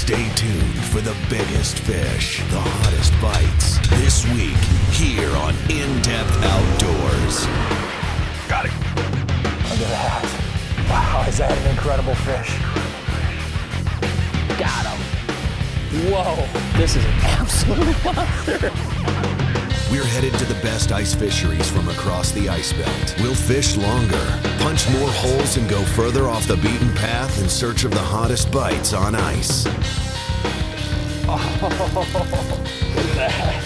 Stay tuned for the biggest fish, the hottest bites, this week here on In-Depth Outdoors. Got it. Look at that. Wow, is that an incredible fish? Got him. Whoa, this is an absolute monster. We're headed to the best ice fisheries from across the ice belt. We'll fish longer, punch more holes, and go further off the beaten path in search of the hottest bites on ice. Oh, look at that.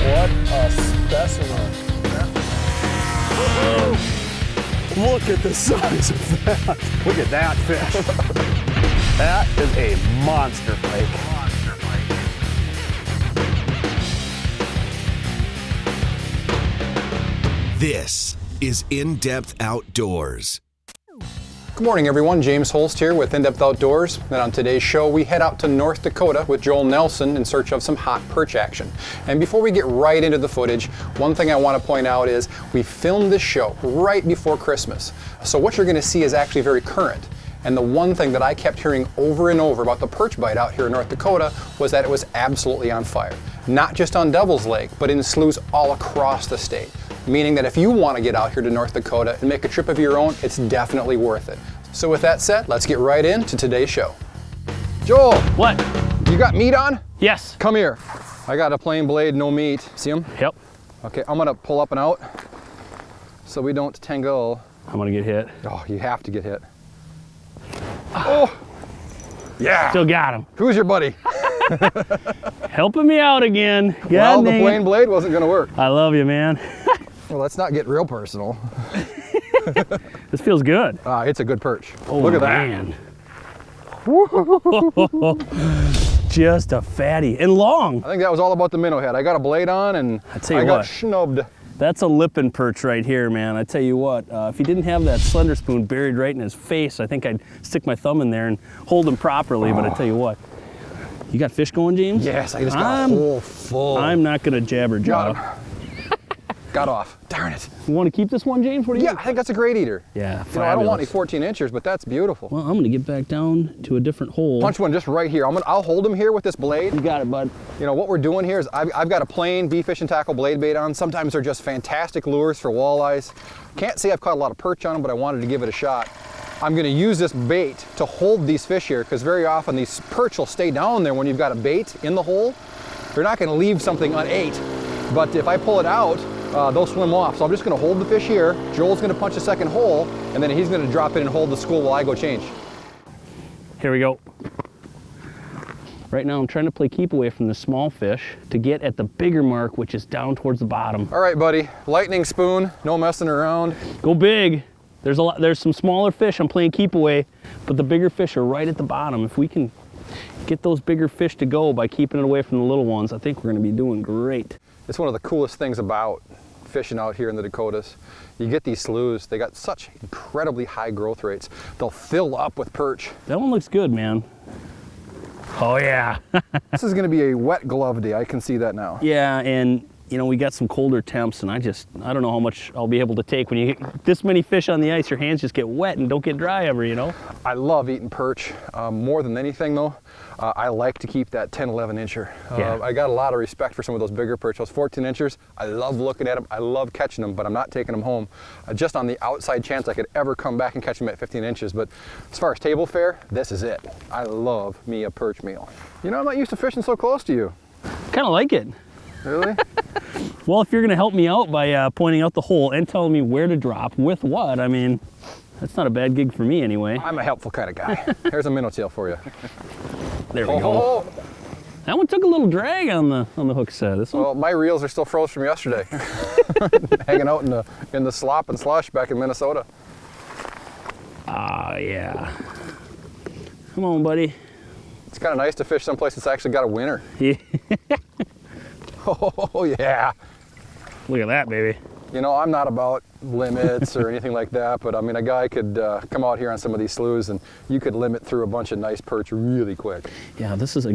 What a specimen. Look at the size of that. Look at that fish. That is a monster flake. This is In-Depth Outdoors. Good morning, everyone. James Holst here with In-Depth Outdoors. And on today's show, we head out to North Dakota with Joel Nelson in search of some hot perch action. And before we get right into the footage, one thing I want to point out is we filmed this show right before Christmas. So what you're going to see is actually very current. And the one thing that I kept hearing over and over about the perch bite out here in North Dakota was that it was absolutely on fire. Not just on Devil's Lake, but in sloughs all across the state. Meaning that if you want to get out here to North Dakota and make a trip of your own, it's definitely worth it. So with that said, let's get right into today's show. Joel! What? You got meat on? Yes. Come here. I got a plain blade, no meat. See him? Yep. Okay, I'm gonna pull up and out so we don't tangle. I'm gonna get hit. Oh, you have to get hit. Oh! Yeah! Still got him. Who's your buddy? Helping me out again. Well, the plain blade wasn't gonna work. I love you, man. Well, let's not get real personal. This feels good. It's a good perch. Oh, look at man. Just a fatty and long. I think that was all about the minnow head. I got a blade on and I got snubbed. That's a lippin' perch right here, man. I tell you what, if he didn't have that slender spoon buried right in his face, I think I'd stick my thumb in there and hold him properly. But I tell you what, you got fish going, James? Yes, I just got a whole full. I'm not gonna jabber jaw. Got off. Darn it. You want to keep this one, James? What do you think? I think that's a great eater. Yeah, you know, I don't want any 14 inchers, but that's beautiful. Well, I'm gonna get back down to a different hole. Punch one just right here. I'll hold him here with this blade. You got it, bud. You know, what we're doing here is I've got a plain bee fish and tackle blade bait on. Sometimes they're just fantastic lures for walleyes. Can't say I've caught a lot of perch on them, but I wanted to give it a shot. I'm gonna use this bait to hold these fish here, because very often these perch will stay down there when you've got a bait in the hole. They're not gonna leave something unate, but if I pull it out, they'll swim off. So I'm just gonna hold the fish here. Joel's gonna punch a second hole, and then he's gonna drop it and hold the school while I go change. Here we go. Right now I'm trying to play keep away from the small fish to get at the bigger mark, which is down towards the bottom. All right, buddy, lightning spoon, no messing around. Go big. There's some smaller fish I'm playing keep away, but the bigger fish are right at the bottom. If we can get those bigger fish to go by keeping it away from the little ones, I think we're gonna be doing great. It's one of the coolest things about fishing out here in the Dakotas. You get these sloughs, they got such incredibly high growth rates. They'll fill up with perch. That one looks good, man. Oh yeah. This is gonna be a wet glove day, I can see that now. Yeah, and you know, we got some colder temps, and I don't know how much I'll be able to take. When you get this many fish on the ice, your hands just get wet and don't get dry ever, you know? I love eating perch. More than anything though, I like to keep that 10, 11 incher. Yeah. I got a lot of respect for some of those bigger perch. Those 14 inchers, I love looking at them. I love catching them, but I'm not taking them home. Just on the outside chance I could ever come back and catch them at 15 inches. But as far as table fare, this is it. I love me a perch meal. You know, I'm not used to fishing so close to you. kind of like it. Really? Well, if you're going to help me out by pointing out the hole and telling me where to drop with what, I mean, that's not a bad gig for me anyway. I'm a helpful kind of guy. Here's a minnow tail for you. There we go. That one took a little drag on the hook set. This one. Well, my reels are still froze from yesterday. Hanging out in the slop and slush back in Minnesota. Ah, yeah. Come on, buddy. It's kind of nice to fish someplace that's actually got a winner. Yeah. Oh, yeah. Look at that, baby. You know, I'm not about limits or anything like that, but I mean, a guy could come out here on some of these sloughs and you could limit through a bunch of nice perch really quick. Yeah, this is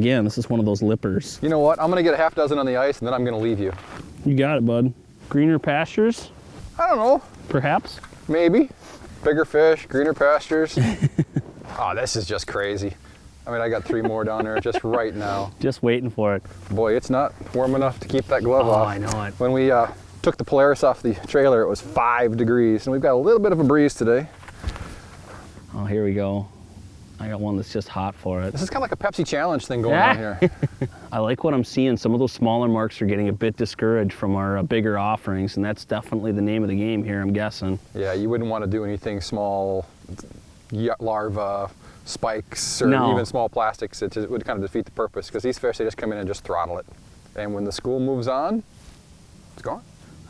one of those lippers. You know what? I'm gonna get a half dozen on the ice and then I'm gonna leave you. You got it, bud. Greener pastures? I don't know. Perhaps? Maybe. Bigger fish, greener pastures. Oh, this is just crazy. I mean, I got 3 more down there just right now. Just waiting for it. Boy, it's not warm enough to keep that glove off. Oh, I know it. When we took the Polaris off the trailer, it was 5 degrees, and we've got a little bit of a breeze today. Oh, here we go. I got one that's just hot for it. This is kind of like a Pepsi challenge thing going on here. I like what I'm seeing. Some of those smaller marks are getting a bit discouraged from our bigger offerings, and that's definitely the name of the game here, I'm guessing. Yeah, you wouldn't want to do anything small, larva, spikes, or No. even small plastics. It would kind of defeat the purpose, because these fish, they just come in and just throttle it. And when the school moves on, it's gone.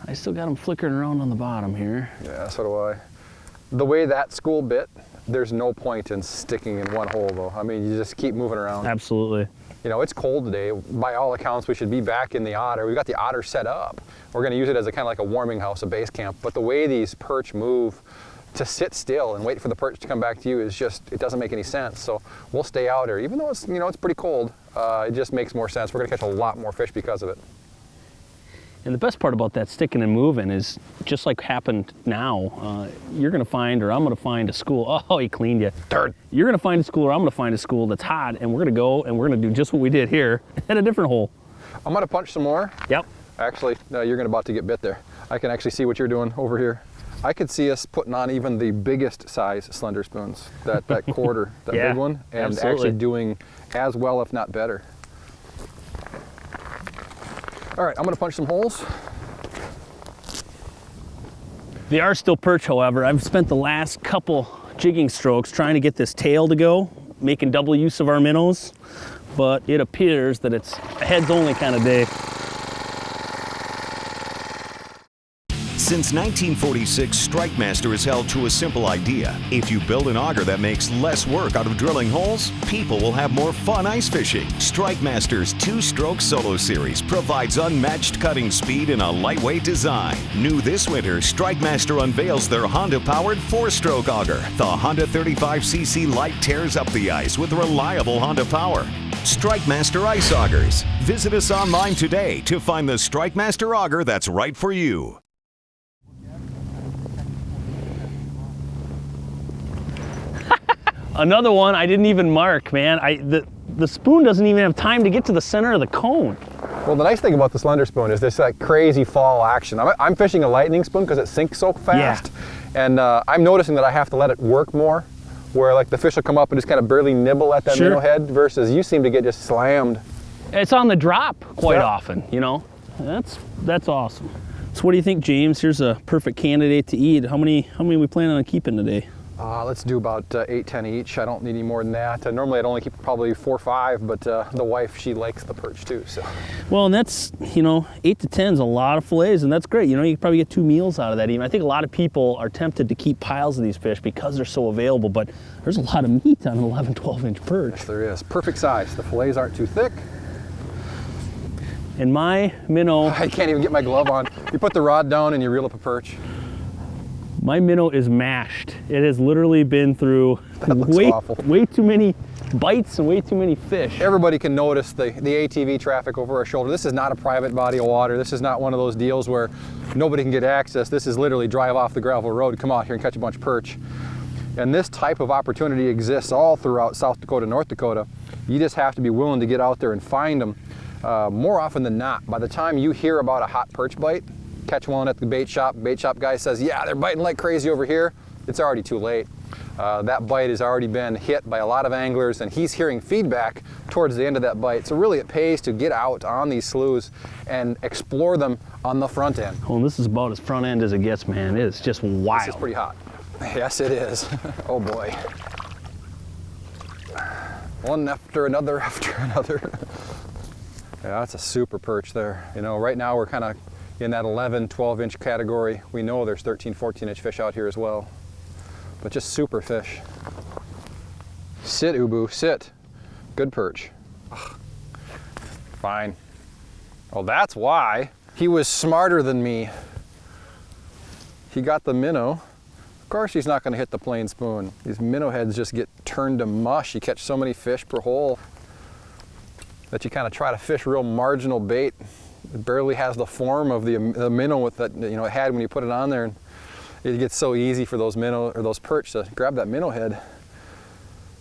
I still got them flickering around on the bottom here. Yeah, so do I. The way that school bit, there's no point in sticking in one hole though. I mean, you just keep moving around. Absolutely. You know, it's cold today. By all accounts, we should be back in the Auger. We've got the Auger set up. We're gonna use it as a kind of like a warming house, a base camp. But the way these perch move, to sit still and wait for the perch to come back to you is just, it doesn't make any sense. So we'll stay out here. Even though it's, you know, it's pretty cold, it just makes more sense. We're gonna catch a lot more fish because of it. And the best part about that sticking and moving is, just like happened now, you're gonna find, or I'm gonna find a school. Oh, he cleaned you. Dirt. You're gonna find a school, or I'm gonna find a school that's hot, and we're gonna go and we're gonna do just what we did here at a different hole. I'm gonna punch some more. Yep. Actually, no, you're about to get bit there. I can actually see what you're doing over here. I could see us putting on even the biggest size slender spoons, that quarter, that Yeah, big one, and absolutely. actually doing as well, if not better. All right, I'm gonna punch some holes. They are still perch, however. I've spent the last couple jigging strokes trying to get this tail to go, making double use of our minnows, but it appears that it's a heads only kind of day. Since 1946, StrikeMaster has held to a simple idea. If you build an auger that makes less work out of drilling holes, people will have more fun ice fishing. StrikeMaster's 2-stroke solo series provides unmatched cutting speed in a lightweight design. New this winter, StrikeMaster unveils their Honda-powered 4-stroke auger. The Honda 35cc Light tears up the ice with reliable Honda power. StrikeMaster Ice Augers. Visit us online today to find the StrikeMaster auger that's right for you. Another one I didn't even mark, man. The spoon doesn't even have time to get to the center of the cone. Well, the nice thing about the slender spoon is this like crazy fall action. I'm fishing a lightning spoon because it sinks so fast. Yeah. And I'm noticing that I have to let it work more, where like the fish will come up and just kind of barely nibble at that minnow head, versus you seem to get just slammed. It's on the drop quite often, you know. That's awesome. So what do you think, James? Here's a perfect candidate to eat. How many are we planning on keeping today? Let's do about 8, 10 each. I don't need any more than that. Normally I'd only keep probably 4 or 5, but the wife, she likes the perch too, so. Well, and that's, you know, 8 to 10 is a lot of fillets, and that's great. You know, you can probably get 2 meals out of that even. I think a lot of people are tempted to keep piles of these fish because they're so available, but there's a lot of meat on an 11, 12-inch perch. Yes, there is. Perfect size. The fillets aren't too thick. And my minnow... I can't even get my glove on. You put the rod down and you reel up a perch. My minnow is mashed. It has literally been through way too many bites and way too many fish. Everybody can notice the ATV traffic over our shoulder. This is not a private body of water. This is not one of those deals where nobody can get access. This is literally drive off the gravel road, come out here and catch a bunch of perch. And this type of opportunity exists all throughout South Dakota, North Dakota. You just have to be willing to get out there and find them. More often than not, by the time you hear about a hot perch bite, catch one at the bait shop guy says, yeah, they're biting like crazy over here, it's already too late. That bite has already been hit by a lot of anglers, and he's hearing feedback towards the end of that bite. So really it pays to get out on these sloughs and explore them on the front end. Well, this is about as front end as it gets, man. It's just wild. This is pretty hot. Yes, it is. Oh boy. One after another after another. Yeah, that's a super perch there. You know, right now we're kind of in that 11, 12-inch category. We know there's 13, 14-inch fish out here as well, but just super fish. Sit, Ubu, sit. Good perch. Ugh. Fine. Oh, that's why. He was smarter than me. He got the minnow. Of course he's not gonna hit the plain spoon. These minnow heads just get turned to mush. You catch so many fish per hole that you kind of try to fish real marginal bait. It barely has the form of the minnow with that, you know, it had when you put it on there, and it gets so easy for those minnow or those perch to grab that minnow head.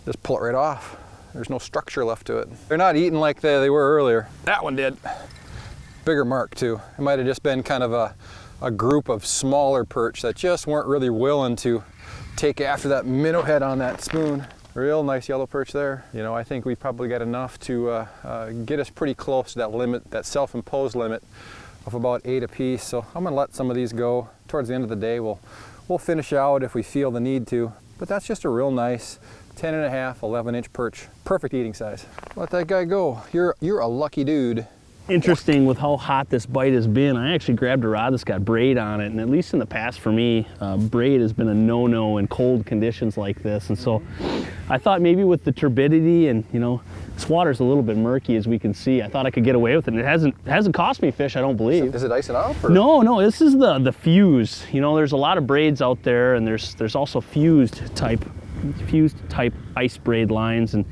just pull it right off. There's no structure left to it. They're not eating like they were earlier. That one did. Bigger mark too. It might have just been kind of a group of smaller perch that just weren't really willing to take after that minnow head on that spoon. Real nice yellow perch there. You know, I think we've probably got enough to get us pretty close to that limit, that self-imposed limit of about 8 apiece. So I'm gonna let some of these go. Towards the end of the day, we'll finish out if we feel the need to. But that's just a real nice 10.5, 11-inch perch. Perfect eating size. Let that guy go. You're a lucky dude. Interesting with how hot this bite has been. I actually grabbed a rod that's got braid on it, and at least in the past for me, braid has been a no-no in cold conditions like this. And so I thought maybe with the turbidity and, you know, this water's a little bit murky as we can see, I thought I could get away with it. And it hasn't cost me fish, I don't believe. Is it icing off? Or? No, this is the fuse. You know, there's a lot of braids out there, and there's also fused type ice braid lines, and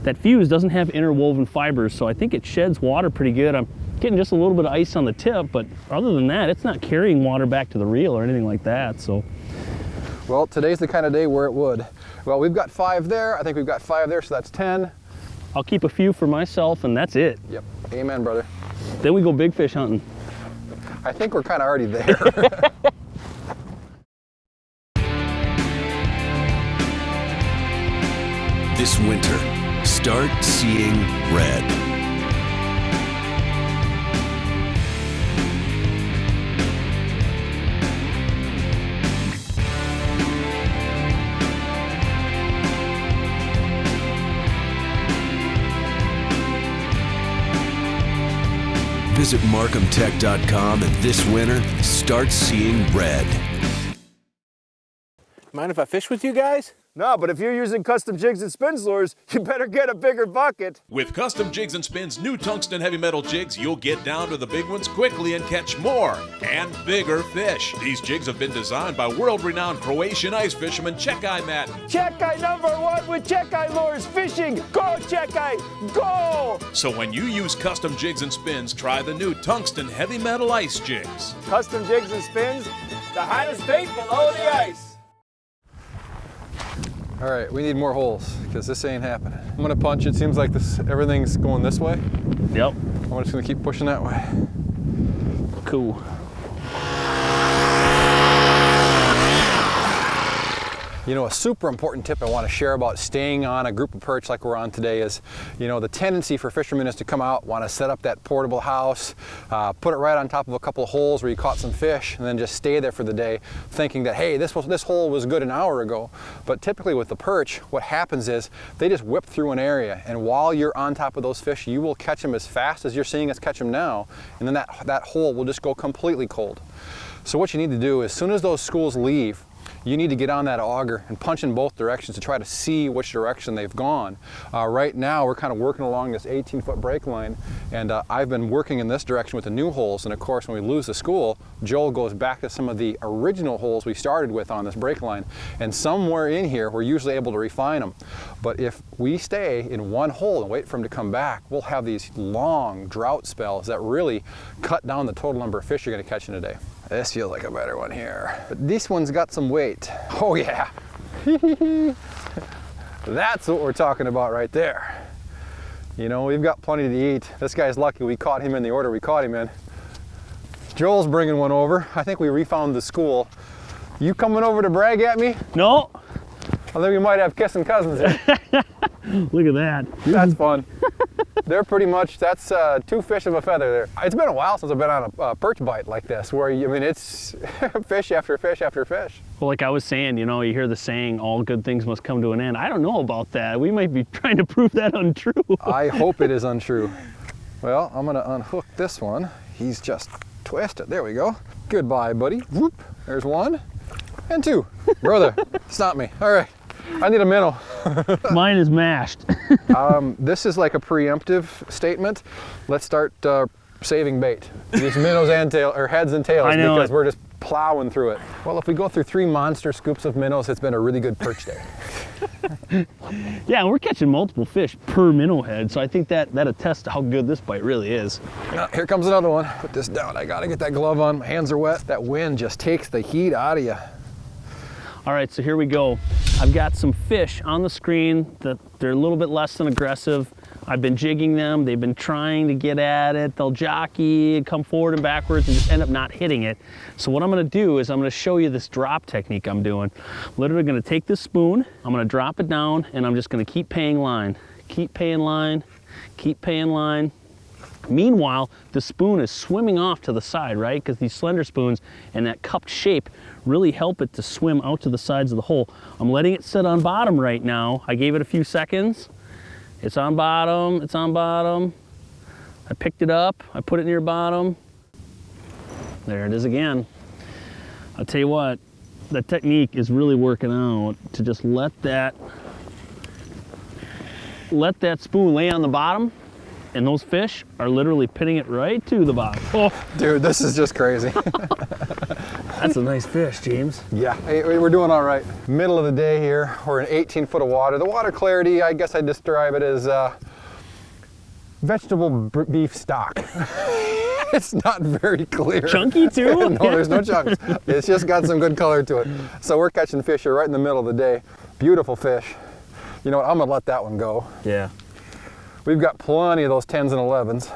that fuse doesn't have interwoven fibers, so I think it sheds water pretty good. I'm getting just a little bit of ice on the tip, but other than that, it's not carrying water back to the reel or anything like that. So, well, today's the kind of day where it would. Well, we've got 5 there. I think we've got 5 there, so that's 10. I'll keep a few for myself, and that's it. Yep. Amen, brother. Then we go big fish hunting. I think we're kind of already there. This winter, start seeing red. Visit markhamtech.com and this winter, start seeing red. Mind if I fish with you guys? No, but if you're using custom jigs and spins lures, you better get a bigger bucket. With Custom Jigs and Spins new tungsten heavy metal jigs, you'll get down to the big ones quickly and catch more and bigger fish. These jigs have been designed by world-renowned Croatian ice fisherman Čekaj Matin. Čekaj #1 with Čekaj Lures Fishing. Go, Čekaj, go! So when you use Custom Jigs and Spins, try the new tungsten heavy metal ice jigs. Custom jigs and spins, the hottest bait below the ice. All right, we need more holes because this ain't happening. I'm gonna punch. It seems like everything's going this way. Yep. I'm just gonna keep pushing that way. Cool. You know, a super important tip I want to share about staying on a group of perch like we're on today is, you know, the tendency for fishermen is to come out, want to set up that portable house, put it right on top of a couple of holes where you caught some fish, and then just stay there for the day, thinking that, hey, this hole was good an hour ago. But typically with the perch, what happens is they just whip through an area, and while you're on top of those fish, you will catch them as fast as you're seeing us catch them now, and then that hole will just go completely cold. So what you need to do, as soon as those schools leave, you need to get on that auger and punch in both directions to try to see which direction they've gone. Right now we're kind of working along this 18-foot break line, and I've been working in this direction with the new holes, and of course when we lose the school, Joel goes back to some of the original holes we started with on this break line, and somewhere in here we're usually able to refine them. But if we stay in one hole and wait for him to come back, we'll have these long drought spells that really cut down the total number of fish you're going to catch in a day. This feels like a better one here. But this one's got some weight. Oh yeah. That's what we're talking about right there. You know, we've got plenty to eat. This guy's lucky we caught him in the order we caught him in. Joel's bringing one over. I think we refound the school. You coming over to brag at me? No. I think we might have kissing cousins here. Look at that. That's fun. They're pretty much, that's 2 fish of a feather there. It's been a while since I've been on a perch bite like this, where, I mean, it's fish after fish after fish. Well, like I was saying, you know, you hear the saying, all good things must come to an end. I don't know about that. We might be trying to prove that untrue. I hope it is untrue. Well, I'm gonna unhook this one. He's just twisted. There we go. Goodbye, buddy. Whoop. There's 1 and 2. Brother, stop me. All right. I need a minnow. Mine is mashed. This is like a preemptive statement. Let's start saving bait. These minnows and heads and tails, because we're just plowing through it. Well, if we go through 3 monster scoops of minnows, it's been a really good perch day. Yeah, we're catching multiple fish per minnow head, so I think that attests to how good this bite really is. Here comes another one. Put this down. I gotta get that glove on. My hands are wet. That wind just takes the heat out of you. All right, so here we go. I've got some fish on the screen that they're a little bit less than aggressive. I've been jigging them. They've been trying to get at it. They'll jockey and come forward and backwards and just end up not hitting it. So what I'm gonna do is I'm gonna show you this drop technique I'm doing. Literally gonna take this spoon, I'm gonna drop it down, and I'm just gonna keep paying line. Keep paying line, keep paying line. Meanwhile, the spoon is swimming off to the side, right? Because these slender spoons and that cupped shape really help it to swim out to the sides of the hole. I'm letting it sit on bottom right now. I gave it a few seconds. It's on bottom, it's on bottom. I picked it up, I put it near bottom. There it is again. I'll tell you what, the technique is really working out to just let that spoon lay on the bottom, and those fish are literally pinning it right to the bottom. Oh, Dude, this is just crazy. that's a nice fish, James. Yeah, hey, we're doing all right. Middle of the day here, we're in 18 foot of water. The water clarity, I guess I'd describe it as vegetable beef stock. It's not very clear. Chunky too? No, there's no chunks. It's just got some good color to it. So we're catching fish here right in the middle of the day. Beautiful fish. You know what, I'm gonna let that one go. Yeah. We've got plenty of those 10s and 11s.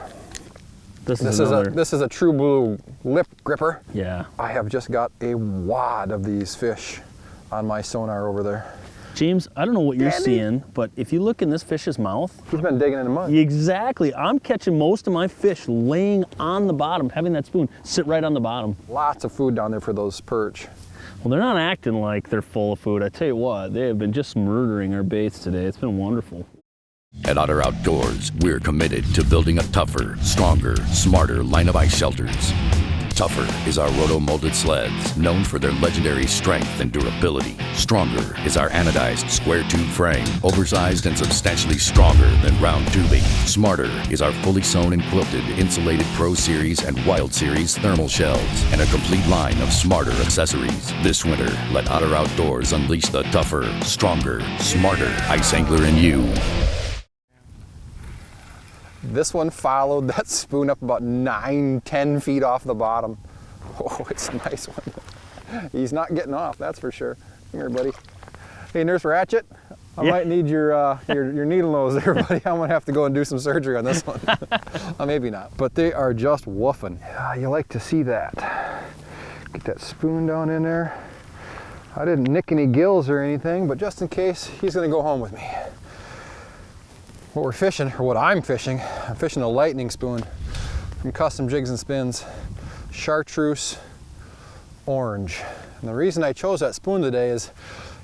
This is a true blue lip gripper. Yeah. I have just got a wad of these fish on my sonar over there. James, I don't know what you're seeing, but if you look in this fish's mouth. He's been digging in the mud. Exactly. I'm catching most of my fish laying on the bottom, having that spoon sit right on the bottom. Lots of food down there for those perch. Well, they're not acting like they're full of food. I tell you what, they have been just murdering our baits today. It's been wonderful. At Auger Outdoors, we're committed to building a tougher, stronger, smarter line of ice shelters. Tougher is our roto-molded sleds, known for their legendary strength and durability. Stronger is our anodized square tube frame, oversized and substantially stronger than round tubing. Smarter is our fully sewn and quilted insulated Pro Series and Wild Series thermal shells, and a complete line of smarter accessories. This winter, let Auger Outdoors unleash the tougher, stronger, smarter ice angler in you. This one followed that spoon up about 9-10 feet off the bottom. Oh, it's a nice one. He's not getting off, that's for sure. Come here, buddy. Hey, Nurse Ratchet, I might need your needle nose there, buddy. I'm gonna have to go and do some surgery on this one. Maybe not, but they are just woofing. Yeah, you like to see that. Get that spoon down in there. I didn't nick any gills or anything, but just in case, he's gonna go home with me. What we're fishing, or what I'm fishing a lightning spoon from Custom Jigs and Spins, chartreuse orange. And the reason I chose that spoon today is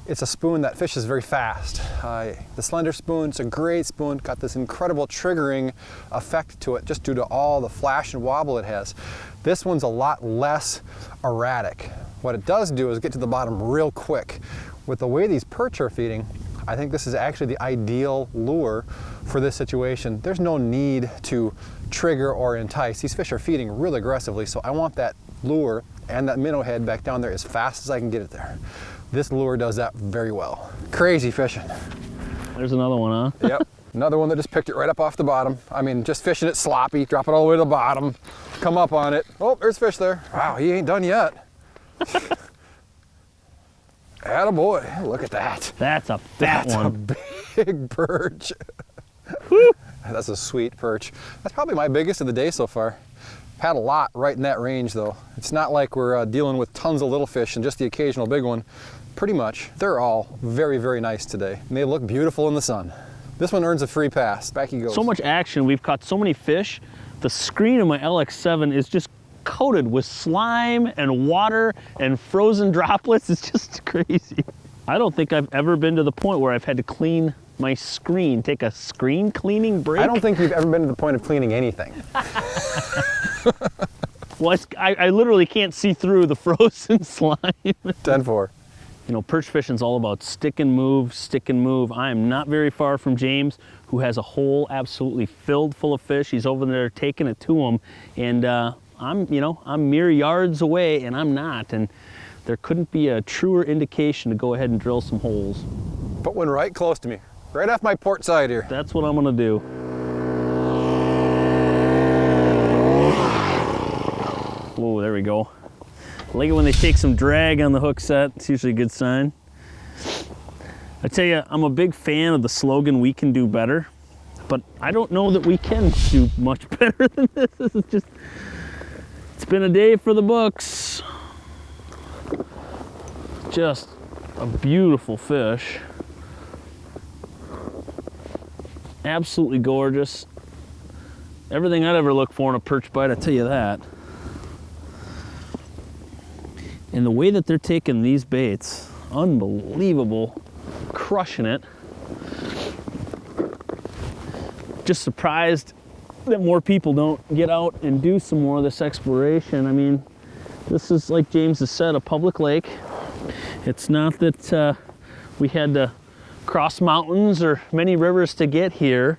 it's a spoon that fishes very fast. The slender spoon, it's a great spoon, got this incredible triggering effect to it just due to all the flash and wobble it has. This one's a lot less erratic. What it does do is get to the bottom real quick. With the way these perch are feeding, I think this is actually the ideal lure for this situation. There's no need to trigger or entice. These fish are feeding really aggressively, so I want that lure and that minnow head back down there as fast as I can get it there. This lure does that very well. Crazy fishing. There's another one, huh? Yep. Another one that just picked it right up off the bottom. I mean, just fishing it sloppy, drop it all the way to the bottom, come up on it. Oh, there's fish there. Wow, he ain't done yet. Attaboy, look at that. That's a fat one. That's a big perch. That's a sweet perch. That's probably my biggest of the day so far. Had a lot right in that range though. It's not like we're dealing with tons of little fish and just the occasional big one. Pretty much, they're all very, very nice today. And they look beautiful in the sun. This one earns a free pass. Back he goes. So much action, we've caught so many fish. The screen of my LX7 is just coated with slime and water and frozen droplets. It's just crazy. I don't think I've ever been to the point where I've had to clean my screen, take a screen cleaning break. I don't think you've ever been to the point of cleaning anything. Well, I literally can't see through the frozen slime. 10-4. You know, perch fishing's all about stick and move, stick and move. I am not very far from James, who has a hole absolutely filled full of fish. He's over there taking it to him, and I'm mere yards away, and I'm not. And there couldn't be a truer indication to go ahead and drill some holes. Put one right close to me, right off my port side here. That's what I'm gonna do. Whoa, there we go. I like it when they take some drag on the hook set. It's usually a good sign. I tell you, I'm a big fan of the slogan, "We can do better," but I don't know that we can do much better than this. This is just, it's been a day for the books. Just a beautiful fish. Absolutely gorgeous. Everything I'd ever look for in a perch bite, I tell you that. And the way that they're taking these baits, unbelievable, crushing it. Just surprised that more people don't get out and do some more of this exploration. I mean, this is, like James has said, a public lake. It's not that we had to cross mountains or many rivers to get here,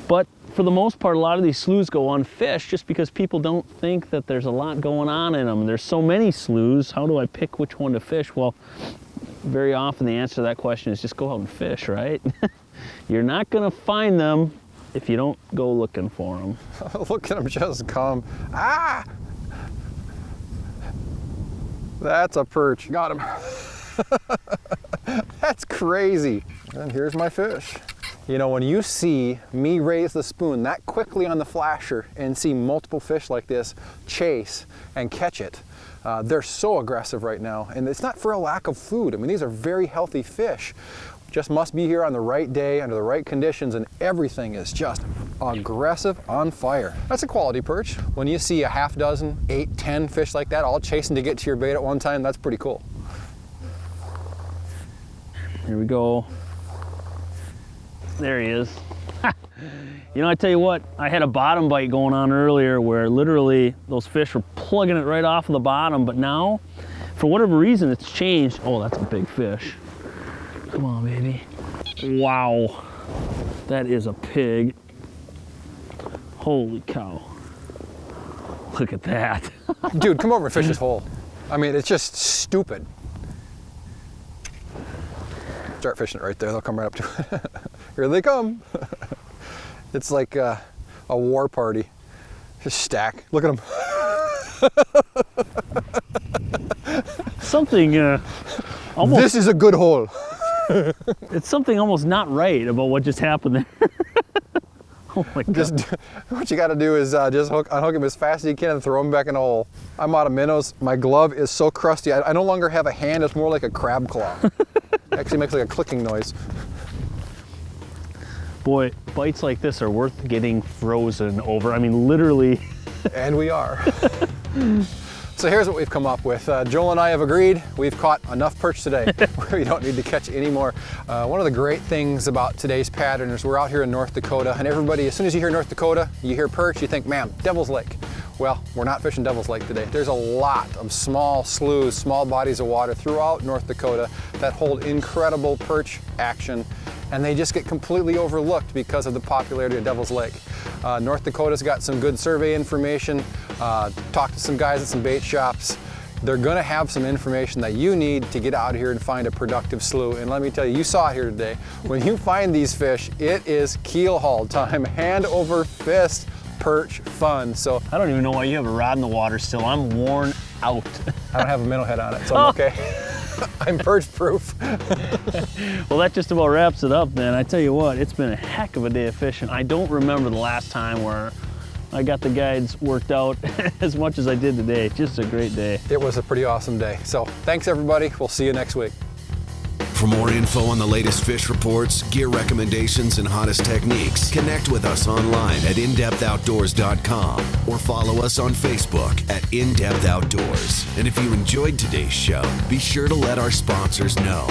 but for the most part, a lot of these sloughs go unfished just because people don't think that there's a lot going on in them. There's so many sloughs, how do I pick which one to fish? Well, very often the answer to that question is just go out and fish, right? You're not gonna find them if you don't go looking for them. Look at them just come. Ah! That's a perch. Got him. That's crazy. And here's my fish. You know, when you see me raise the spoon that quickly on the flasher and see multiple fish like this chase and catch it, they're so aggressive right now. And it's not for a lack of food. I mean, these are very healthy fish. Just must be here on the right day, under the right conditions, and everything is just aggressive, on fire. That's a quality perch. When you see a half dozen, 8, 10 fish like that, all chasing to get to your bait at one time, that's pretty cool. Here we go. There he is. You know, I tell you what, I had a bottom bite going on earlier where literally those fish were plugging it right off of the bottom, but now, for whatever reason, it's changed. Oh, that's a big fish. Come on, baby. Wow. That is a pig. Holy cow. Look at that. Dude, come over and fish this hole. I mean, it's just stupid. Start fishing it right there. They'll come right up to it. Here they come. It's like a war party. Just stack. Look at them. Something almost... This is a good hole. It's something almost not right about what just happened there. Oh my God. Just what you got to do is just unhook him as fast as you can and throw him back in the hole. I'm out of minnows. My glove is so crusty. I no longer have a hand. It's more like a crab claw. Actually makes like a clicking noise. Boy, bites like this are worth getting frozen over. I mean, literally. And we are. So here's what we've come up with. Joel and I have agreed we've caught enough perch today. We don't need to catch any more. One of the great things about today's pattern is we're out here in North Dakota, and everybody, as soon as you hear North Dakota, you hear perch, you think, man, Devil's Lake. Well, we're not fishing Devil's Lake today. There's a lot of small sloughs, small bodies of water throughout North Dakota that hold incredible perch action, and they just get completely overlooked because of the popularity of Devil's Lake. North Dakota's got some good survey information. Talked to some guys at some bait shops. They're gonna have some information that you need to get out here and find a productive slough. And let me tell you, you saw it here today. When you find these fish, it is keel haul time, hand over fist perch fun. So I don't even know why you have a rod in the water still. I'm worn out. I don't have a minnow head on it, so I'm okay. I'm perch proof. Well, that just about wraps it up then. I tell you what, it's been a heck of a day of fishing. I don't remember the last time where I got the guides worked out as much as I did today. Just a great day. It was a pretty awesome day. So thanks everybody. We'll see you next week. For more info on the latest fish reports, gear recommendations, and hottest techniques, connect with us online at indepthoutdoors.com or follow us on Facebook at In Depth Outdoors. And if you enjoyed today's show, be sure to let our sponsors know.